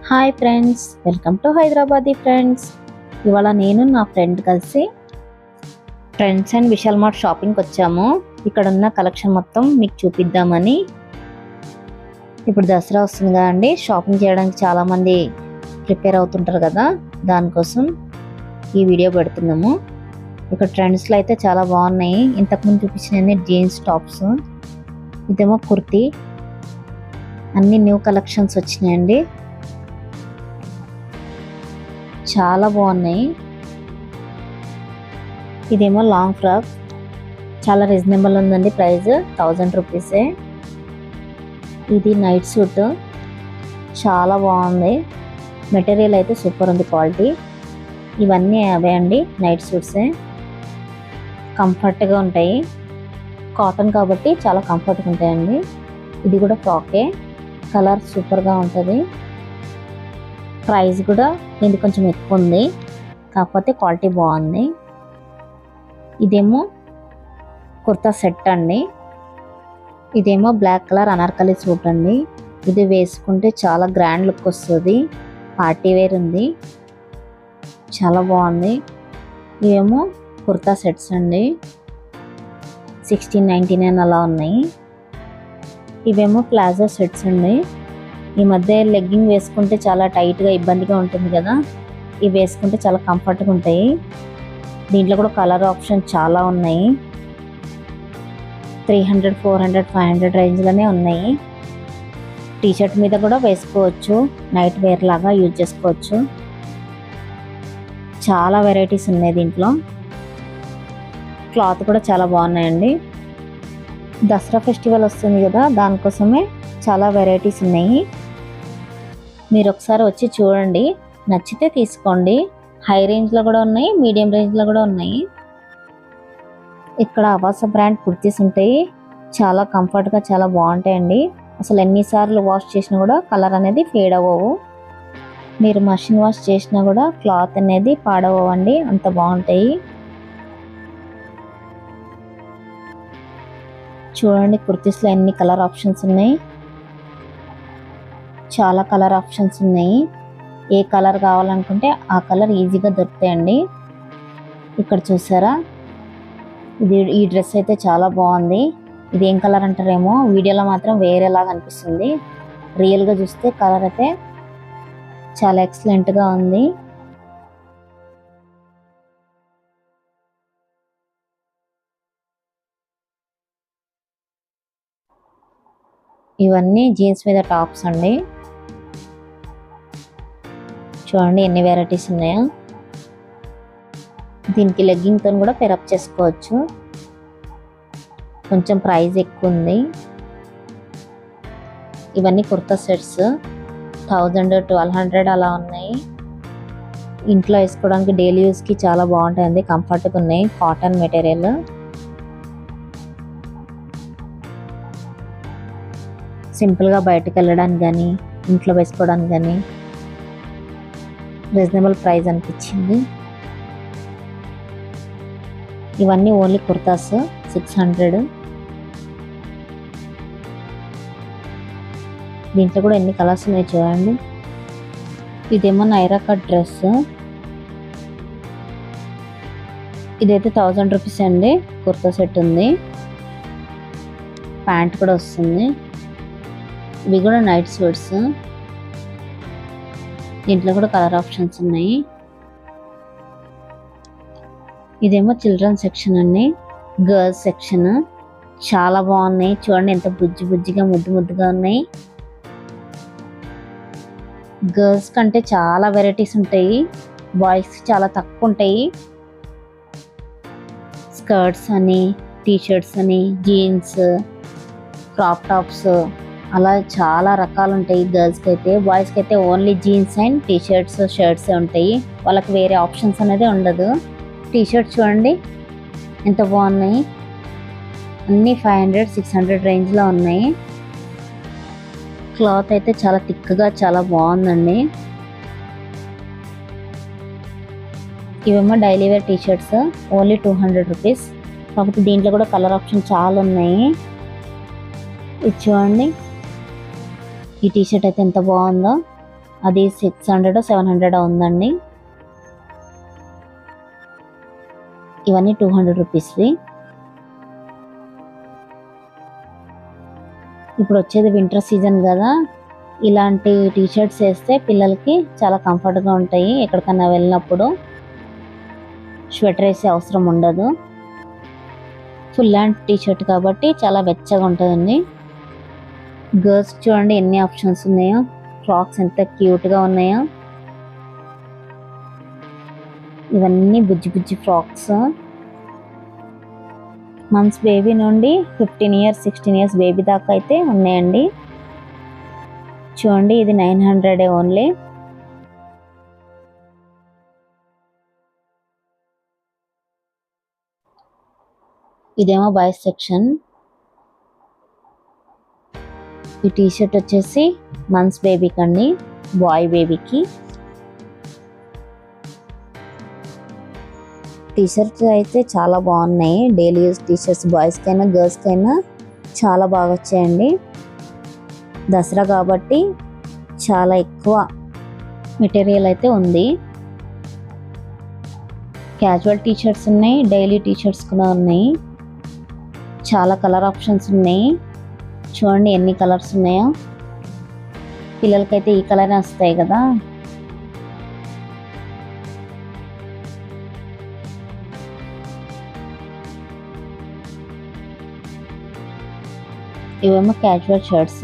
Hi friends, welcome to Hyderabadi friends. ఇవాళ నేను నా ఫ్రెండ్ కలిసి ట్రెండ్స్ అండ్ విశాల్ మార్ట్ షాపింగ్కి వచ్చాము. ఇక్కడ ఉన్న కలెక్షన్ మొత్తం మీకు చూపిద్దామని. ఇప్పుడు దసరా వస్తుంది కదండి, షాపింగ్ చేయడానికి చాలామంది ప్రిపేర్ అవుతుంటారు కదా, దానికోసం ఈ వీడియో పెడుతున్నాము. ఇక్కడ ట్రెండ్స్లో అయితే చాలా బాగున్నాయి. ఇంతకుముందు చూపించిన జీన్స్ టాప్స్, ఇదేమో కుర్తీ, అన్ని న్యూ కలెక్షన్స్ వచ్చినాయండి. చాలా బాగున్నాయి. ఇదేమో లాంగ్ ఫ్రాక్, చాలా రీజనబుల్ ఉందండి, ప్రైస్ 1000 రూపీసే. ఇది నైట్ సూట్, చాలా బాగుంది, మెటీరియల్ అయితే సూపర్ ఉంది, క్వాలిటీ. ఇవన్నీ అవే అండి, నైట్ సూట్సే, కంఫర్ట్గా ఉంటాయి, కాటన్ కాబట్టి చాలా కంఫర్ట్గా ఉంటాయండి. ఇది కూడా ఫ్రాకే, కలర్ సూపర్గా ఉంటుంది. ప్రైస్ కూడా ఇది కొంచెం ఎక్కువ ఉంది, కాకపోతే క్వాలిటీ బాగుంది. ఇదేమో కుర్తా సెట్ అండి. ఇదేమో బ్లాక్ కలర్ అనార్కలి సూట్ అండి. ఇది వేసుకుంటే చాలా గ్రాండ్ లుక్ వస్తుంది, పార్టీ వేర్ ఉంది, చాలా బాగుంది. ఇవేమో కుర్తా సెట్స్ అండి, 1699 అలా ఉన్నాయి. ఇవేమో ప్లాజో సెట్స్ అండి. ఈ మధ్య లెగ్గింగ్ వేసుకుంటే చాలా టైట్గా ఇబ్బందిగా ఉంటుంది కదా, ఇవి వేసుకుంటే చాలా కంఫర్ట్గా ఉంటాయి. దీంట్లో కూడా కలర్ ఆప్షన్ చాలా ఉన్నాయి, 300, 400, 500 రేంజ్లోనే ఉన్నాయి. టీషర్ట్ మీద కూడా వేసుకోవచ్చు, నైట్ వేర్ లాగా యూజ్ చేసుకోవచ్చు. చాలా వెరైటీస్ ఉన్నాయి దీంట్లో. క్లాత్ కూడా చాలా బాగున్నాయండి. దసరా ఫెస్టివల్ వస్తుంది కదా, దానికోసమే చాలా వెరైటీస్ ఉన్నాయి. మీరు ఒకసారి వచ్చి చూడండి, నచ్చితే తీసుకోండి. హై రేంజ్లో కూడా ఉన్నాయి, మీడియం రేంజ్లో కూడా ఉన్నాయి. ఇక్కడ అవాస బ్రాండ్ కుర్తీస్ ఉంటాయి, చాలా కంఫర్ట్గా చాలా బాగుంటాయండి. అసలు ఎన్నిసార్లు వాష్ చేసినా కూడా కలర్ అనేది ఫేడ్ అవ్వవు. మీరు మషిన్ వాష్ చేసినా కూడా క్లాత్ అనేది పాడవ్వండి, అంత బాగుంటాయి. చూడండి, కుర్తీస్లో ఎన్ని కలర్ ఆప్షన్స్ ఉన్నాయి, చాలా కలర్ ఆప్షన్స్ ఉన్నాయి. ఏ కలర్ కావాలనుకుంటే ఆ కలర్ ఈజీగా దొరుకుతాయండి. ఇక్కడ చూసారా, ఈ డ్రెస్ అయితే చాలా బాగుంది. ఇది ఏం కలర్ అంటారేమో, వీడియోలో మాత్రం వేరేలాగా అనిపిస్తుంది, రియల్గా చూస్తే కలర్ అయితే చాలా ఎక్సలెంట్గా ఉంది. ఇవన్నీ జీన్స్ మీద టాప్స్ అండి. చూడండి ఎన్ని వెరైటీస్ ఉన్నాయో. దీనికి లెగ్గింగ్తో కూడా పెరప్ చేసుకోవచ్చు. కొంచెం ప్రైస్ ఎక్కువ ఉంది. ఇవన్నీ కుర్తా సెట్స్ 1000, 1200 అలా ఉన్నాయి. ఇంట్లో వేసుకోవడానికి డైలీ యూస్కి చాలా బాగుంటాయండి, కంఫర్ట్గా ఉన్నాయి, కాటన్ మెటీరియల్. సింపుల్గా బయటకు వెళ్ళడానికి కానీ ఇంట్లో వేసుకోవడానికి కానీ రీజనబుల్ ప్రైస్ అనిపించింది. ఇవన్నీ ఓన్లీ కుర్తాస్, 600. దీంట్లో కూడా ఎన్ని కలర్స్ ఉన్నాయి చూడండి. ఇదేమో నైరా కట్ డ్రెస్, ఇదైతే 1000 రూపీస్ అండి. కుర్తా సెట్ ఉంది, ప్యాంట్ కూడా వస్తుంది. ఇవి కూడా నైట్ సూట్స్, దీంట్లో కూడా కలర్ ఆప్షన్స్ ఉన్నాయి. ఇదేమో చిల్డ్రన్ సెక్షన్ అండి, గర్ల్స్ సెక్షన్, చాలా బాగున్నాయి. చూడండి ఎంత బుజ్జి బుజ్జిగా ముద్దు ముద్దుగా ఉన్నాయి. గర్ల్స్ కంటే చాలా వెరైటీస్ ఉంటాయి, బాయ్స్ చాలా తక్కువ ఉంటాయి. స్కర్ట్స్ అని, టీషర్ట్స్ అని, జీన్స్, క్రాప్ టాప్స్, అలా చాలా రకాలు ఉంటాయి. గర్ల్స్కి అయితే, బాయ్స్కి అయితే only jeans and t-shirts, shirts ఉంటాయి, వాళ్ళకి వేరే ఆప్షన్స్ అనేది ఉండదు. టీషర్ట్స్ చూడండి ఎంత బాగున్నాయి, అన్నీ 500, 600 రేంజ్లో ఉన్నాయి. క్లాత్ అయితే చాలా థిక్గా చాలా బాగుందండి. ఇవేమో daily wear t-shirts, only 200 rupees. కాకపోతే దీంట్లో కూడా కలర్ ఆప్షన్ చాలా ఉన్నాయి. ఇది చూడండి, ఈ టీషర్ట్ అయితే ఎంత బాగుందో, అది 600 700 ఉందండి. ఇవన్నీ 200 రూపీస్వి. ఇప్పుడు వచ్చేది వింటర్ సీజన్ కదా, ఇలాంటి టీషర్ట్స్ వేస్తే పిల్లలకి చాలా కంఫర్ట్గా ఉంటాయి. ఎక్కడికన్నా వెళ్ళినప్పుడు స్వెటర్ వేసే అవసరం ఉండదు. ఫుల్ హ్యాండ్ టీషర్ట్ కాబట్టి చాలా వెచ్చగా ఉంటుందండి. గర్ల్స్ చూడండి ఎన్ని ఆప్షన్స్ ఉన్నాయో, ఫ్రాక్స్ ఎంత క్యూట్గా ఉన్నాయో. ఇవన్నీ బుజ్జి బుజ్జి ఫ్రాక్స్. మంత్స్ బేబీ నుండి 15 ఇయర్స్ 16 ఇయర్స్ బేబీ దాకా అయితే ఉన్నాయండి. చూడండి ఇది 900 ఓన్లీ. ఇదేమో బాయ్స్ సెక్షన్. ఈ టీషర్ట్ వచ్చేసి మంత్స్ బేబీకి అండి, బాయ్ బేబీకి. టీషర్ట్స్ అయితే చాలా బాగున్నాయి. డైలీ యూజ్ టీషర్ట్స్ బాయ్స్కైనా గర్ల్స్కైనా చాలా బాగా వచ్చాయండి. దసరా కాబట్టి చాలా ఎక్కువ మెటీరియల్ అయితే ఉంది. క్యాజువల్ టీషర్ట్స్ ఉన్నాయి, డైలీ టీషర్ట్స్ కూడా ఉన్నాయి. చాలా కలర్ ఆప్షన్స్ ఉన్నాయి. చూడండి ఎన్ని కలర్స్ ఉన్నాయో. పిల్లలకైతే ఈ కలరే వస్తాయి కదా. ఇవేమో క్యాజువల్ షర్ట్స్,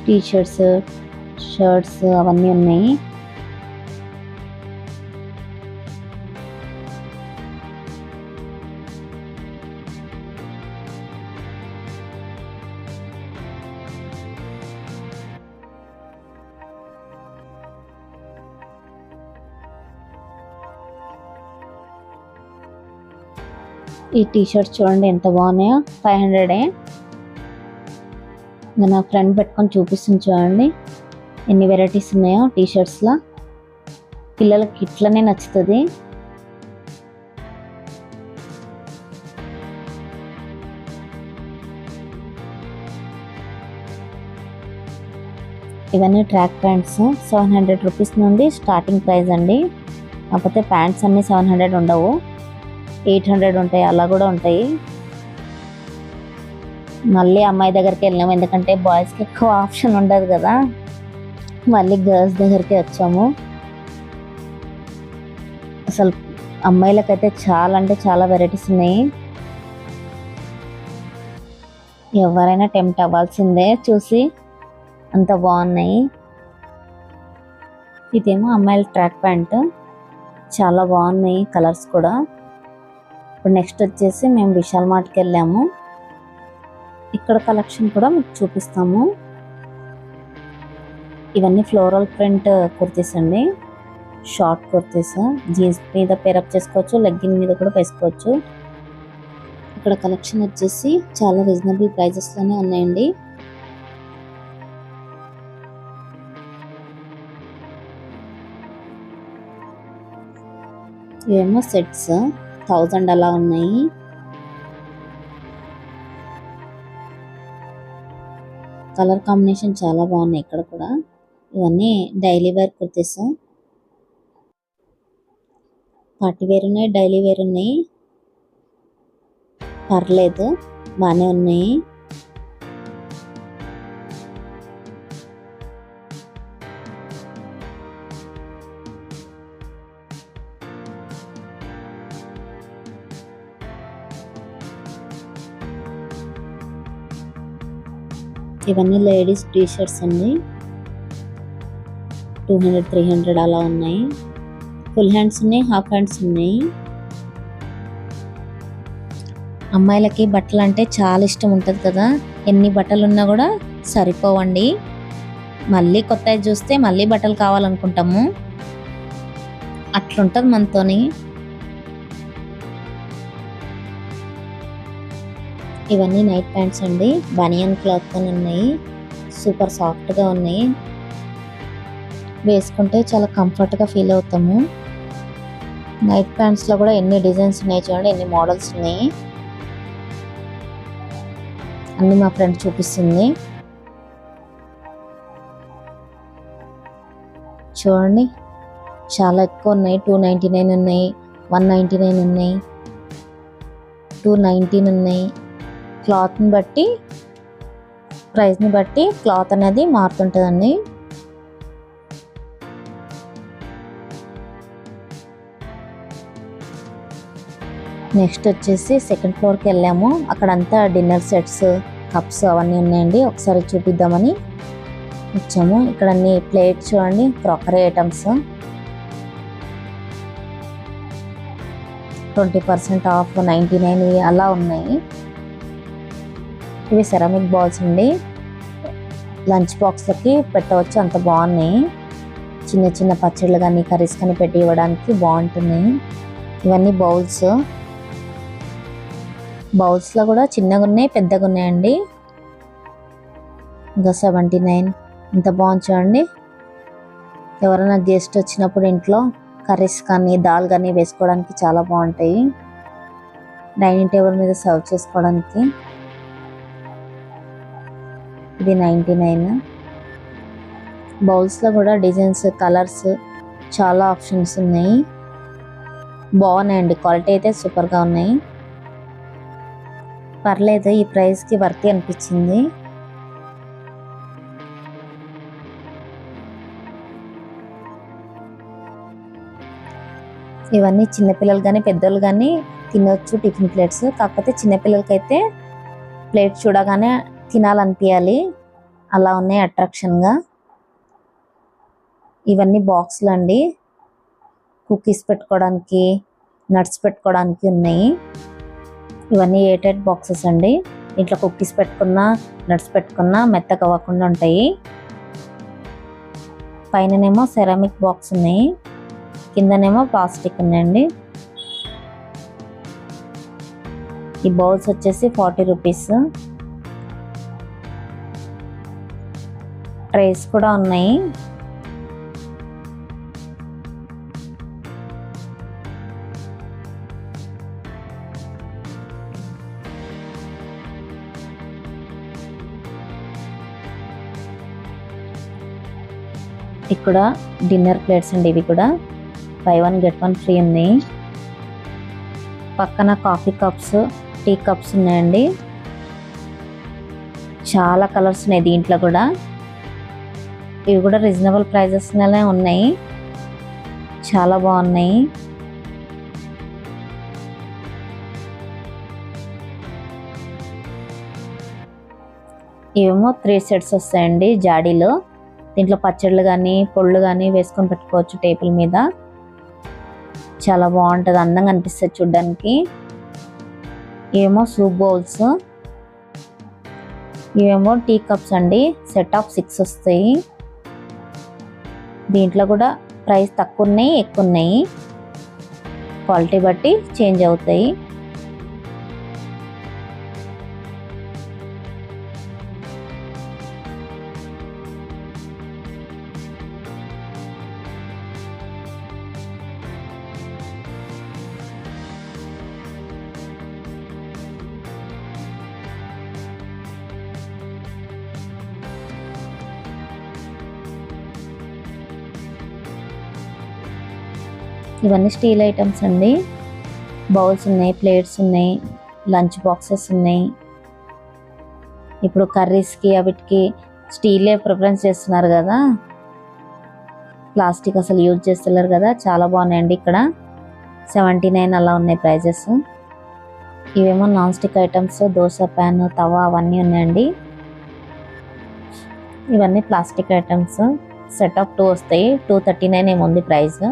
టీషర్ట్స్, షర్ట్స్ అవన్నీ ఉన్నాయి. ఈ టీషర్ట్స్ చూడండి ఎంత బాగున్నాయో. 500. నా ఫ్రెండ్ పెట్టుకొని చూపిస్తుంది చూడండి ఎన్ని వెరైటీస్ ఉన్నాయో టీషర్ట్స్లో. పిల్లలకి ఇట్లనే నచ్చుతుంది. ఇవన్నీ ట్రాక్ ప్యాంట్స్. 700 రూపీస్ నుండి స్టార్టింగ్ ప్రైస్ అండి. కాకపోతే ప్యాంట్స్ అన్నీ 700 ఉండవు, 800 ఉంటాయి, అలా కూడా ఉంటాయి. మళ్ళీ అమ్మాయి దగ్గరికి వెళ్ళాము, ఎందుకంటే బాయ్స్కి ఎక్కువ ఆప్షన్ ఉండదు కదా. మళ్ళీ గర్ల్స్ దగ్గరికి వచ్చాము. అసలు అమ్మాయిలకైతే చాలా అంటే చాలా వెరైటీస్ ఉన్నాయి. ఎవరైనా టెంప్ట్ అవ్వాల్సిందే చూసి, అంత బాగున్నాయి. ఇదేమో అమ్మాయిల ట్రాక్ ప్యాంట్, చాలా బాగున్నాయి కలర్స్ కూడా. ఇప్పుడు నెక్స్ట్ వచ్చేసి మేము విశాల్ మార్ట్కి వెళ్ళాము. ఇక్కడ కలెక్షన్ కూడా మీకు చూపిస్తాము. ఇవన్నీ ఫ్లోరల్ ప్రింట్ కుర్తీస్ అండి, షార్ట్ కుర్తీస్. జీన్స్ మీద పేరప్ చేసుకోవచ్చు, లెగ్గిన్ మీద కూడా వేసుకోవచ్చు. ఇక్కడ కలెక్షన్ వచ్చేసి చాలా రీజనబుల్ ప్రైజెస్లోనే ఉన్నాయండి. ఇవేమో సెట్స్ 1000 అలా ఉన్నాయి. కలర్ కాంబినేషన్ చాలా బాగున్నాయి ఇక్కడ కూడా. ఇవన్నీ daily wear kurtis. Party wear ఉన్నాయి, డైలీ వేర్ ఉన్నాయి. పర్లేదు, బాగానే ఉన్నాయి. ఇవన్నీ లేడీస్ టీ షర్ట్స్ అండి, 200 300 అలా ఉన్నాయి. ఫుల్ హ్యాండ్స్ ఉన్నాయి, హాఫ్ హ్యాండ్స్ ఉన్నాయి. అమ్మాయిలకి బట్టలు అంటే చాలా ఇష్టం ఉంటుంది కదా, ఎన్ని బట్టలు ఉన్నా కూడా సరిపోవండి. మళ్ళీ కొత్తవి చూస్తే మళ్ళీ బట్టలు కావాలనుకుంటాము, అట్లుంటుంది మనతోని. ఇవన్నీ నైట్ ప్యాంట్స్ అండి, బనియన్ క్లాత్ తో ఉన్నాయి. సూపర్ సాఫ్ట్గా ఉన్నాయి, వేసుకుంటే చాలా కంఫర్ట్గా ఫీల్ అవుతాము. నైట్ ప్యాంట్స్లో కూడా ఎన్ని డిజైన్స్ ఉన్నాయి చూడండి, ఎన్ని మోడల్స్ ఉన్నాయి. అన్నీ మా ఫ్రెండ్ చూపిస్తుంది. చూడండి చాలా ఎక్కువ ఉన్నాయి. 299 ఉన్నాయి, 199 ఉన్నాయి, 219 ఉన్నాయి. క్లాత్ని బట్టి ప్రైస్ని బట్టి క్లాత్ అనేది మారుతుంటుందండి. నెక్స్ట్ వచ్చేసి సెకండ్ ఫ్లోర్కి వెళ్ళాము. అక్కడంతా డిన్నర్ సెట్స్, కప్స్ అవన్నీ ఉన్నాయండి. ఒకసారి చూపిద్దామని వచ్చాము. ఇక్కడ అన్ని ప్లేట్స్ చూడండి, క్రాకరీ ఐటమ్స్ 20% ఆఫ్, 99 అలా ఉన్నాయి. ఇవి సెరామిక్ బౌల్స్ అండి. లంచ్ బాక్స్లకి పెట్టవచ్చు, అంత బాగున్నాయి. చిన్న చిన్న పచ్చళ్ళు కానీ కర్రీస్ కానీ పెట్టి ఇవ్వడానికి బాగుంటున్నాయి. ఇవన్నీ బౌల్స్లో కూడా చిన్నగా ఉన్నాయి, పెద్దగా ఉన్నాయండి. ఇంకా 79 ఇంత బాగుంది చూడండి. ఎవరైనా గెస్ట్ వచ్చినప్పుడు ఇంట్లో కర్రీస్ కానీ దాల్ కానీ వేసుకోవడానికి చాలా బాగుంటాయి. డైనింగ్ టేబుల్ మీద సర్వ్ చేసుకోవడానికి. ఇది 99. బౌల్స్లో కూడా డిజైన్స్, కలర్స్ చాలా ఆప్షన్స్ ఉన్నాయి. బాగున్నాయండి, క్వాలిటీ అయితే సూపర్గా ఉన్నాయి. పర్లేదు, ఈ ప్రైస్కి వర్తీ అనిపించింది. ఇవన్నీ చిన్నపిల్లలు కానీ పెద్దోళ్ళు కానీ తినొచ్చు టిఫిన్ ప్లేట్స్. కాకపోతే చిన్నపిల్లలకైతే ప్లేట్ చూడగానే తినాలనిపించాలి, అలా ఉన్నాయి అట్రాక్షన్గా. ఇవన్నీ బాక్సులు అండి, కుకీస్ పెట్టుకోవడానికి, నట్స్ పెట్టుకోవడానికి ఉన్నాయి. ఇవన్నీ 8 బాక్సెస్ అండి. ఇంట్లో కుకీస్ పెట్టుకున్నా నట్స్ పెట్టుకున్నా మెత్తగా అవ్వకుండా ఉంటాయి. పైననేమో సెరామిక్ బాక్స్ ఉన్నాయి, కిందనేమో ప్లాస్టిక్ ఉన్నాయండి. ఈ బౌల్స్ వచ్చేసి 40 రూపీస్. ట్రేస్ కూడా ఉన్నాయి. ఇక్కడ డిన్నర్ ప్లేట్స్ అండి. ఇవి కూడా buy 1 get 1 ఫ్రీ ఉన్నాయి. పక్కన కాఫీ కప్స్, టీ కప్స్ ఉన్నాయండి. చాలా కలర్స్ ఉన్నాయి దీంట్లో కూడా. ఇవి కూడా రీజనబుల్ ప్రైజెస్లోనే ఉన్నాయి, చాలా బాగున్నాయి. ఇవేమో 3 సెట్స్ వస్తాయండి జాడీలో. దీంట్లో పచ్చళ్ళు కానీ పొళ్ళు కానీ వేసుకొని పెట్టుకోవచ్చు టేబుల్ మీద. చాలా బాగుంటుంది, అందంగా అనిపిస్తుంది చూడ్డానికి. ఇవేమో సూప్ బౌల్స్, ఇవేమో టీ కప్స్ అండి. సెట్ ఆఫ్ 6 వస్తాయి. దీంట్లో కూడా ప్రైస్ తక్కువ ఉన్నాయి, ఎక్కువ ఉన్నాయి, క్వాలిటీ బట్టి చేంజ్ అవుతాయి. ఇవన్నీ స్టీల్ ఐటమ్స్ అండి. బౌల్స్ ఉన్నాయి, ప్లేట్స్ ఉన్నాయి, లంచ్ బాక్సెస్ ఉన్నాయి. ఇప్పుడు కర్రీస్కి అవిటికి స్టీలే ప్రిఫరెన్స్ చేస్తున్నారు కదా, ప్లాస్టిక్ అసలు యూజ్ చేస్తున్నారు కదా. చాలా బాగున్నాయండి. ఇక్కడ 79 అలా ఉన్నాయి ప్రైజెస్. ఇవేమో non stick items, dosa pan, tawa అవన్నీ ఉన్నాయండి. ఇవన్నీ ప్లాస్టిక్ ఐటమ్స్. సెట్ ఆఫ్ 2 వస్తాయి. 239 ఏముంది ప్రైస్.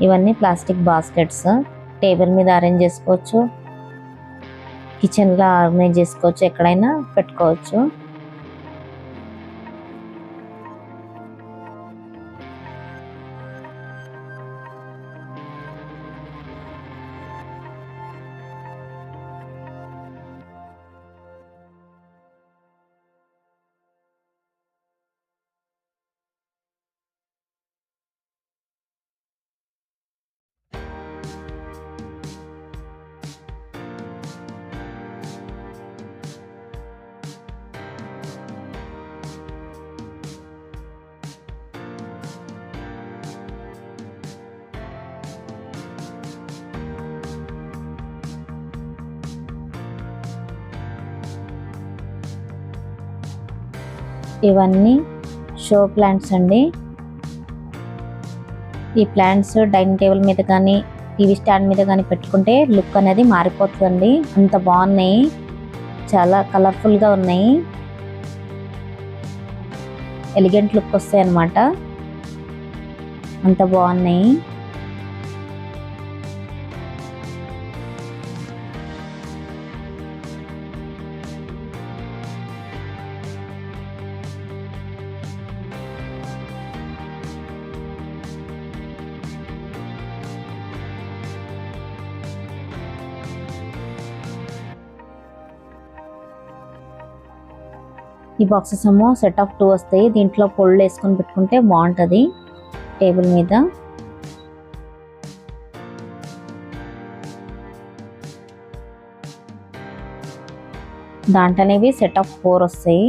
ఇవన్నీ ప్లాస్టిక్ బాస్కెట్స్. టేబుల్ మీద అరేంజ్ చేసుకోవచ్చు, కిచెన్లో ఆర్గనైజ్ చేసుకోవచ్చు, ఎక్కడైనా పెట్టుకోవచ్చు. ఇవన్నీ షో ప్లాంట్స్ అండి. ఈ ప్లాంట్స్ డైనింగ్ టేబుల్ మీద కానీ టీవీ స్టాండ్ మీద కానీ పెట్టుకుంటే లుక్ అనేది మారిపోతుందండి. అంత బాగున్నాయి, చాలా కలర్ఫుల్గా ఉన్నాయి, ఎలిగెంట్ లుక్ వస్తాయి అన్నమాట. అంత బాగున్నాయి. ఈ బాక్సెస్ ఏమో సెట్ ఆఫ్ 2 వస్తాయి. దీంట్లో పొళ్ళు వేసుకొని పెట్టుకుంటే బాగుంటుంది టేబుల్ మీద. దాంట్లోనేవి సెట్ ఆఫ్ 4 వస్తాయి.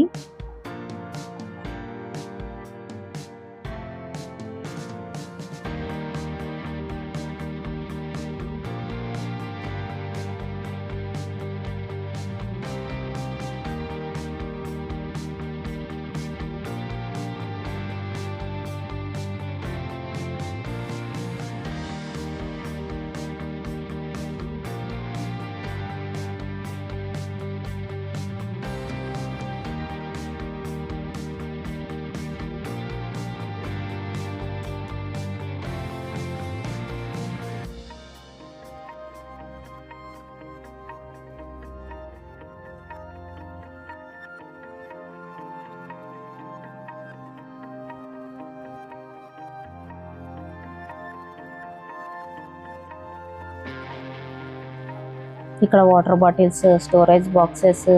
ఇక్కడ water bottles, storage boxes,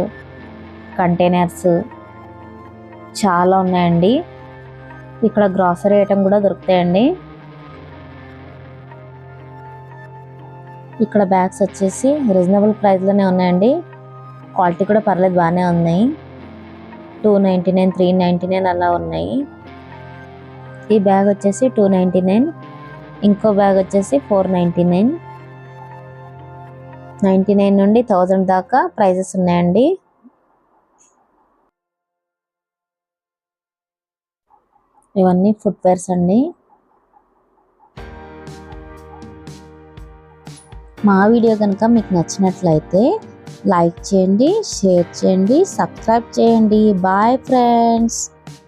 containers చాలా ఉన్నాయండి. ఇక్కడ గ్రాసరీ ఐటమ్ కూడా దొరుకుతాయండి. ఇక్కడ బ్యాగ్స్ వచ్చేసి రీజనబుల్ ప్రైస్లోనే ఉన్నాయండి. క్వాలిటీ కూడా పర్లేదు, బాగానే ఉన్నాయి. 299, 399 అలా ఉన్నాయి. ఈ బ్యాగ్ వచ్చేసి 299, ఇంకో బ్యాగ్ వచ్చేసి 499. 99 నుండి 1000 దాకా ప్రైజెస్ ఉన్నాయండి. ఇవన్నీ ఫుట్వేర్స్ అండి. మా వీడియో కనుక మీకు నచ్చినట్లయితే లైక్ చేయండి, షేర్ చేయండి, సబ్స్క్రైబ్ చేయండి. Bye friends.